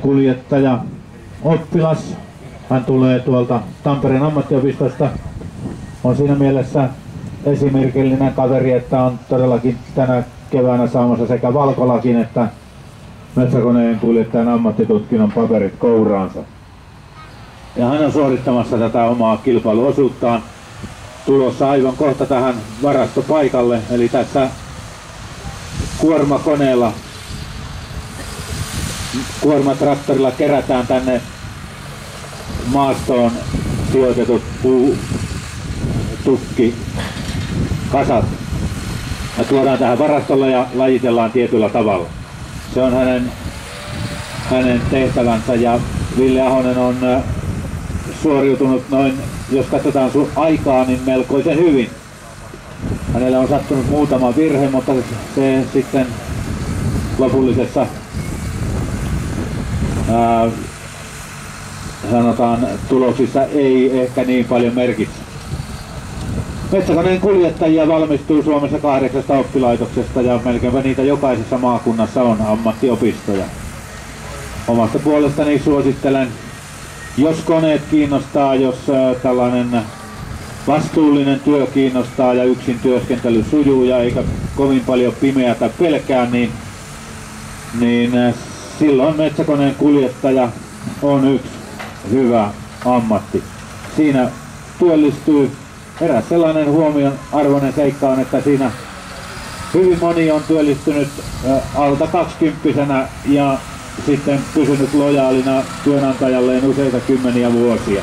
kuljettaja oppilas. Hän tulee tuolta Tampereen ammattiopistosta. On siinä mielessä esimerkillinen kaveri, että on todellakin tänä keväänä saamassa sekä valkolakin että metsäkoneen kuljettajan ammattitutkinnon paperit kouraansa. Ja hän on suorittamassa tätä omaa kilpailuosuuttaan. Tulossa aivan kohta tähän varastopaikalle, eli tässä kuormatraktorilla kerätään tänne maastoon sijoitetut puutukkikasat ja tuodaan tähän varastolle ja lajitellaan tietyllä tavalla. Se on hänen tehtävänsä, ja Ville Ahonen on suoriutunut noin, jos katsotaan sun aikaa, niin melkoisen hyvin. Hänellä on sattunut muutama virhe, mutta se sitten lopullisessa sanotaan tuloksissa ei ehkä niin paljon merkitse. Metsäkoneen kuljettajia valmistuu Suomessa 8 oppilaitoksesta ja melkeinpä niitä jokaisessa maakunnassa on ammattiopistoja. Omasta puolestani suosittelen, jos koneet kiinnostaa, jos tällainen vastuullinen työ kiinnostaa ja yksin työskentely sujuu ja eikä kovin paljon pimeätä pelkää, niin silloin metsäkoneen kuljettaja on yksi hyvä ammatti. Siinä työllistyy. Eräs sellainen huomion arvoinen seikka on, että siinä hyvin moni on työllistynyt alta 20-vuotiaana ja sitten pysynyt lojaalina työnantajalleen useita kymmeniä vuosia.